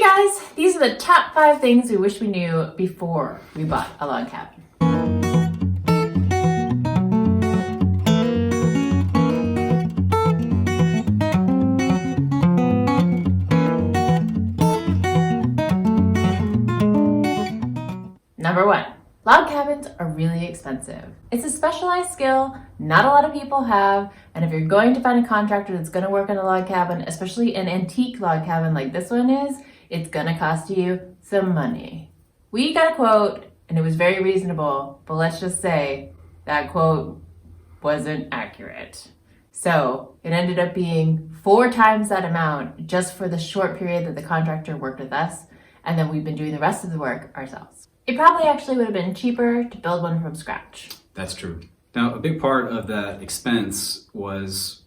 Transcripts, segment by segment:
Hey guys, these are the top 5 things we wish we knew before we bought a log cabin. Number 1, log cabins are really expensive. It's a specialized skill not a lot of people have, and if you're going to find a contractor that's going to work on a log cabin, especially an antique log cabin like this one is, it's going to cost you some money. We got a quote and it was very reasonable, but let's just say that quote wasn't accurate. So it ended up being 4 times that amount just for the short period that the contractor worked with us, and then we've been doing the rest of the work ourselves. It probably actually would have been cheaper to build one from scratch. That's true. Now, a big part of that expense was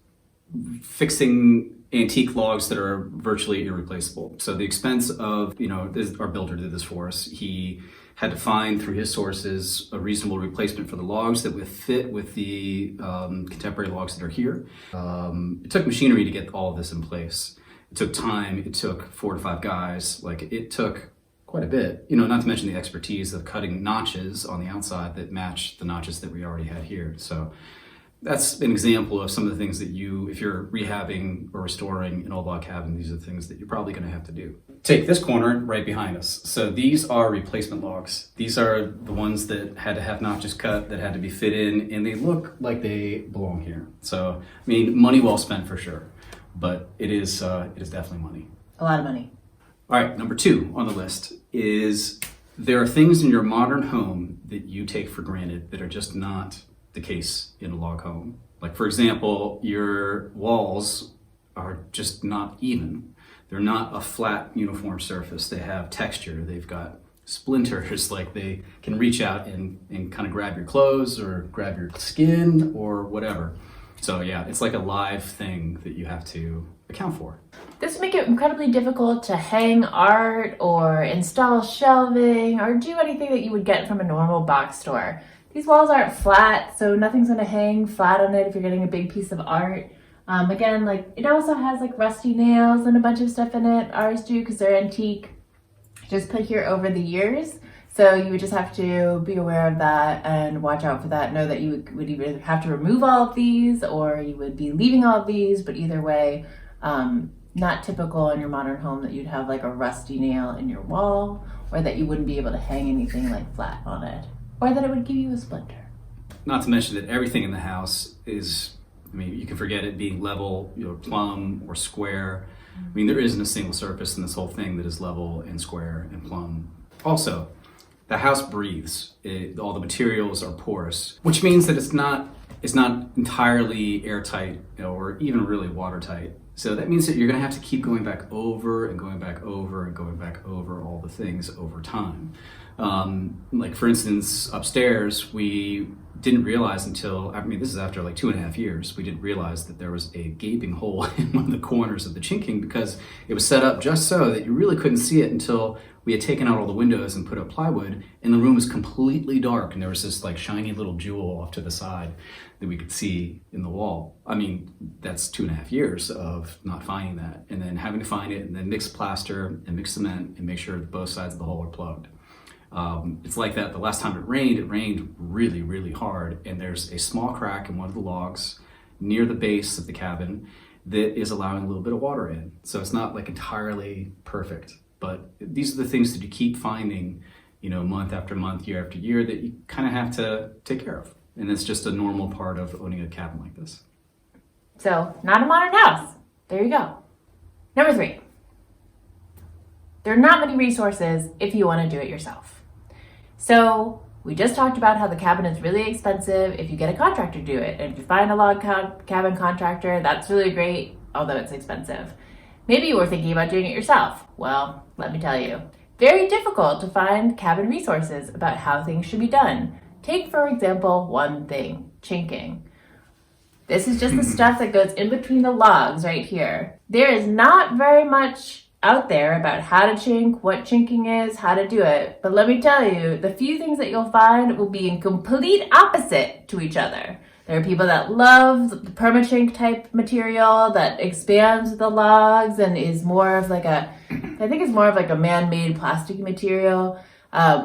fixing antique logs that are virtually irreplaceable. So the expense of, our builder did this for us. He had to find through his sources a reasonable replacement for the logs that would fit with the contemporary logs that are here. It took machinery to get all of this in place. It took time. It took 4 to 5 guys. It took quite a bit, not to mention the expertise of cutting notches on the outside that match the notches that we already had here. So that's an example of some of the things that if you're rehabbing or restoring an old log cabin, these are the things that you're probably going to have to do. Take this corner right behind us. So these are replacement logs. These are the ones that had to have notches cut, that had to be fit in, and they look like they belong here. So, money well spent for sure, but it is definitely money. A lot of money. All right, number 2 on the list is there are things in your modern home that you take for granted that are just not the case in a log home. Like, for example, your walls are just not even. They're not a flat, uniform surface. They have texture. They've got splinters, like they can reach out and kind of grab your clothes or grab your skin or whatever. So yeah, it's like a live thing that you have to account for. This would make it incredibly difficult to hang art or install shelving or do anything that you would get from a normal box store. These walls aren't flat, so nothing's going to hang flat on it if you're getting a big piece of art. Again, it also has rusty nails and a bunch of stuff in it. Ours do, because they're antique, just put here over the years. So you would just have to be aware of that and watch out for that. Know that you would either have to remove all of these or you would be leaving all of these, but either way, not typical in your modern home that you'd have a rusty nail in your wall, or that you wouldn't be able to hang anything flat on it, or that it would give you a splinter. Not to mention that everything in the house is, you can forget it being level, plumb or square. There isn't a single surface in this whole thing that is level and square and plumb. Also, the house breathes. All the materials are porous, which means that it's not entirely airtight or even really watertight. So that means that you're going to have to keep going back over and going back over and going back over all the things over time. For instance, upstairs, we didn't realize until, this is after 2.5 years, we didn't realize that there was a gaping hole in one of the corners of the chinking, because it was set up just so that you really couldn't see it until we had taken out all the windows and put up plywood, and the room was completely dark, and there was this shiny little jewel off to the side that we could see in the wall. That's 2.5 years of not finding that, and then having to find it, and then mix plaster and mix cement and make sure that both sides of the hole are plugged. It's like that. The last time it rained really, really hard, and there's a small crack in one of the logs near the base of the cabin that is allowing a little bit of water in. So it's not entirely perfect, but these are the things that you keep finding, month after month, year after year, that you kind of have to take care of. And it's just a normal part of owning a cabin like this. So, not a modern house. There you go. Number 3. There are not many resources if you want to do it yourself. So we just talked about how the cabin is really expensive if you get a contractor to do it. And if you find a log cabin contractor, that's really great, although it's expensive. Maybe you were thinking about doing it yourself. Well, let me tell you, very difficult to find cabin resources about how things should be done. Take, for example, one thing, chinking. This is just the stuff that goes in between the logs right here. There is not very much out there about how to chink, what chinking is, how to do it. But let me tell you, the few things that you'll find will be in complete opposite to each other. There are people that love the permachink type material that expands the logs and is more of like I think it's more of like a man-made plastic material.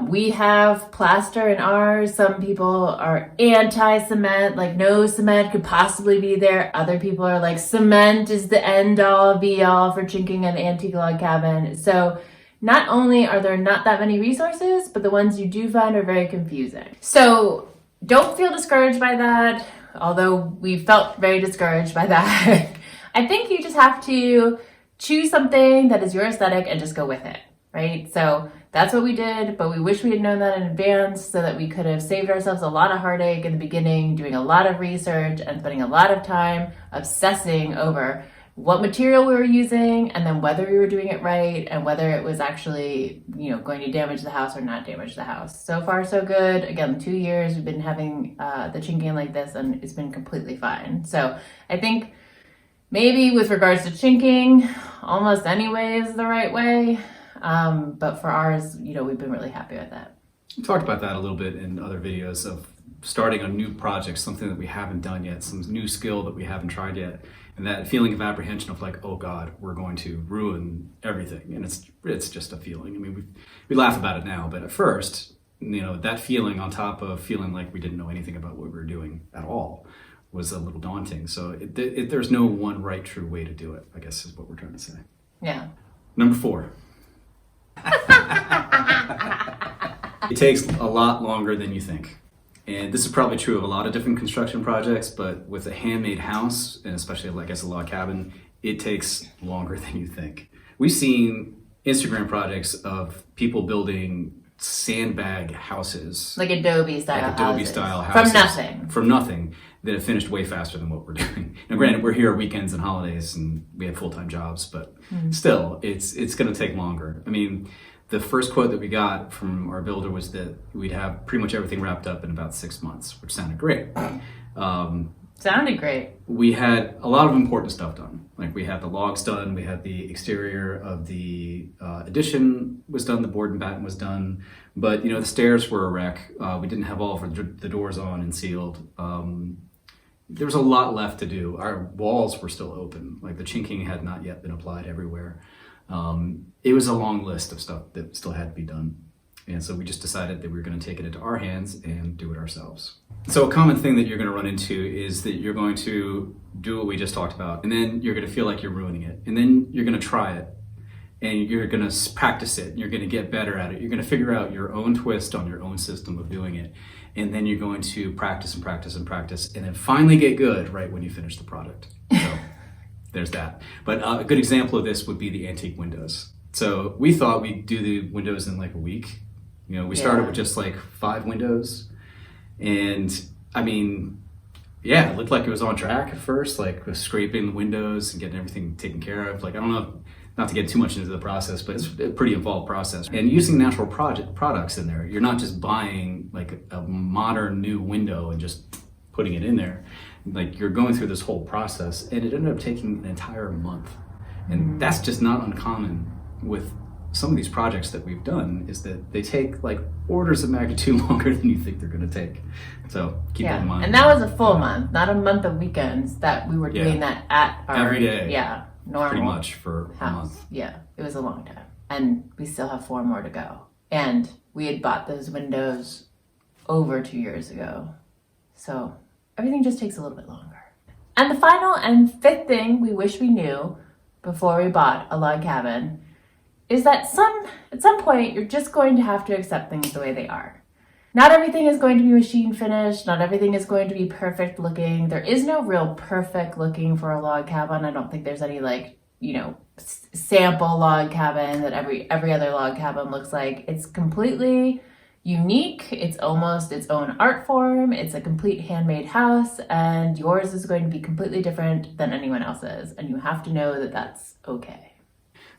We have plaster in ours. Some people are anti-cement, like no cement could possibly be there. Other people are like cement is the end all be all for chinking an antique log cabin. So not only are there not that many resources, but the ones you do find are very confusing. So don't feel discouraged by that, although we felt very discouraged by that. I think you just have to choose something that is your aesthetic and just go with it, right? So that's what we did, but we wish we had known that in advance so that we could have saved ourselves a lot of heartache in the beginning, doing a lot of research and spending a lot of time obsessing over what material we were using and then whether we were doing it right and whether it was actually, going to damage the house or not damage the house. So far, so good. Again, 2 years we've been having the chinking like this and it's been completely fine. So I think maybe with regards to chinking, almost any way is the right way. But for ours, we've been really happy with that. We talked about that a little bit in other videos of starting a new project, something that we haven't done yet, some new skill that we haven't tried yet. And that feeling of apprehension of like, oh God, we're going to ruin everything. And it's just a feeling. I mean, we laugh about it now, but at first, that feeling on top of feeling like we didn't know anything about what we were doing at all was a little daunting. So there's no one right, true way to do it, I guess is what we're trying to say. Yeah. Number 4. It takes a lot longer than you think. And this is probably true of a lot of different construction projects, but with a handmade house, and especially like as a log cabin, it takes longer than you think. We've seen Instagram projects of people building sandbag houses. Like Adobe style houses. From nothing. That have finished way faster than what we're doing. Now granted, we're here weekends and holidays and we have full-time jobs, but still, it's gonna take longer. I mean, the first quote that we got from our builder was that we'd have pretty much everything wrapped up in about 6 months, which sounded great. Sounded great. We had a lot of important stuff done. Like we had the logs done, we had the exterior of the addition was done, the board and batten was done, but the stairs were a wreck. We didn't have all of the doors on and sealed. There was a lot left to do. Our walls were still open. Like the chinking had not yet been applied everywhere. It was a long list of stuff that still had to be done. And so we just decided that we were going to take it into our hands and do it ourselves. So a common thing that you're going to run into is that you're going to do what we just talked about, and then you're going to feel like you're ruining it. And then you're going to try it, and you're going to practice it, and you're going to get better at it. You're going to figure out your own twist on your own system of doing it. And then you're going to practice and practice and practice, and then finally get good right when you finish the product. So there's that. But a good example of this would be the antique windows. So we thought we'd do the windows in like a week. We started with just like 5 windows. And I mean, yeah, it looked like it was on track at first, like with scraping the windows and getting everything taken care of. Like, I don't know, not to get too much into the process, but it's a pretty involved process. And using natural products in there, you're not just buying like a modern new window and just putting it in there. Like you're going through this whole process, and it ended up taking an entire month. And that's just not uncommon with some of these projects that we've done, is that they take like orders of magnitude longer than you think they're going to take. So keep that in mind. And that was a full month, not a month of weekends that we were doing that at our every day. Yeah, normal. Pretty much for house. A month. Yeah, it was a long time. And we still have 4 more to go. And we had bought those windows over 2 years ago. So everything just takes a little bit longer. And the final and 5th thing we wish we knew before we bought a log cabin is that at some point you're just going to have to accept things the way they are. Not everything is going to be machine finished. Not everything is going to be perfect looking. There is no real perfect looking for a log cabin. I don't think there's any sample log cabin that every other log cabin looks like. It's completely unique. It's almost its own art form. It's a complete handmade house, and yours is going to be completely different than anyone else's. And you have to know that that's okay.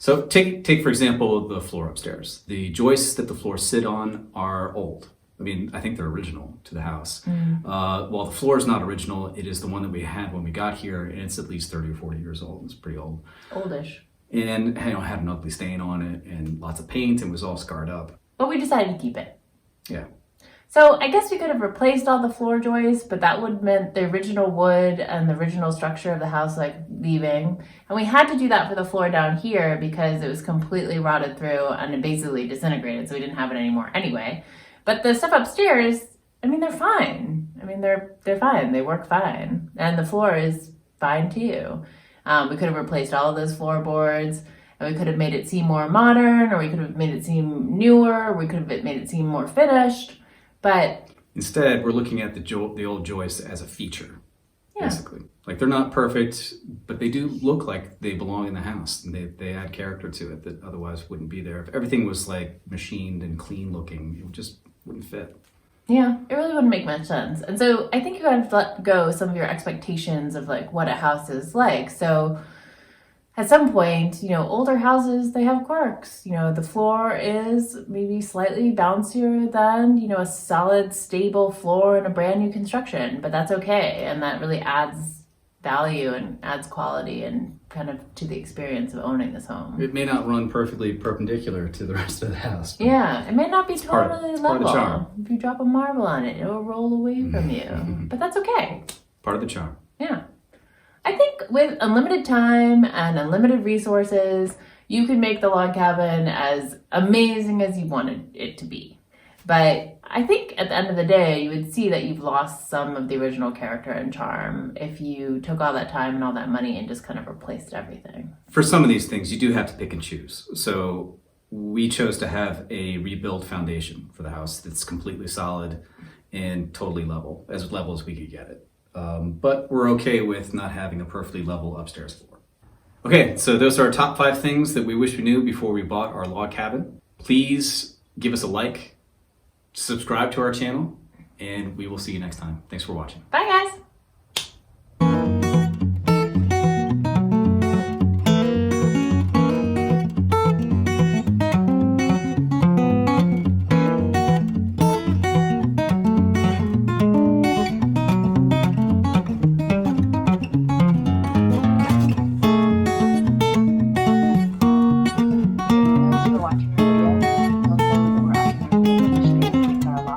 So take for example, the floor upstairs. The joists that the floors sit on are old. I mean, I think they're original to the house. While the floor is not original, it is the one that we had when we got here, and it's at least 30 or 40 years old. It's pretty old. Oldish. And had an ugly stain on it and lots of paint and was all scarred up. But we decided to keep it. Yeah. So I guess we could have replaced all the floor joists, but that would meant the original wood and the original structure of the house like leaving. And we had to do that for the floor down here because it was completely rotted through and it basically disintegrated, so we didn't have it anymore anyway. But the stuff upstairs, I mean, they're fine. I mean, they're fine. They work fine. And the floor is fine too. We could have replaced all of those floorboards, and we could have made it seem more modern, or we could have made it seem newer, or we could have made it seem more finished. But instead, we're looking at the old joists as a feature, basically. Like, they're not perfect, but they do look like they belong in the house, and they add character to it that otherwise wouldn't be there. If everything was like machined and clean looking, it just wouldn't fit. Yeah, it really wouldn't make much sense. And so I think you have to let go some of your expectations of like what a house is like. So at some point, older houses, they have quirks. The floor is maybe slightly bouncier than, a solid, stable floor in a brand new construction, but that's okay. And that really adds value and adds quality and kind of to the experience of owning this home. It may not run perfectly perpendicular to the rest of the house. Yeah, it may not be totally level. Part of the charm. If you drop a marble on it, it'll roll away from you. But that's okay. Part of the charm. Yeah. I think with unlimited time and unlimited resources, you can make the log cabin as amazing as you wanted it to be. But I think at the end of the day, you would see that you've lost some of the original character and charm if you took all that time and all that money and just kind of replaced everything. For some of these things, you do have to pick and choose. So we chose to have a rebuilt foundation for the house that's completely solid and totally level as we could get it. But we're okay with not having a perfectly level upstairs floor. Okay, so those are our top 5 things that we wish we knew before we bought our log cabin. Please give us a like, subscribe to our channel, and we will see you next time. Thanks for watching. Bye, guys. Watch.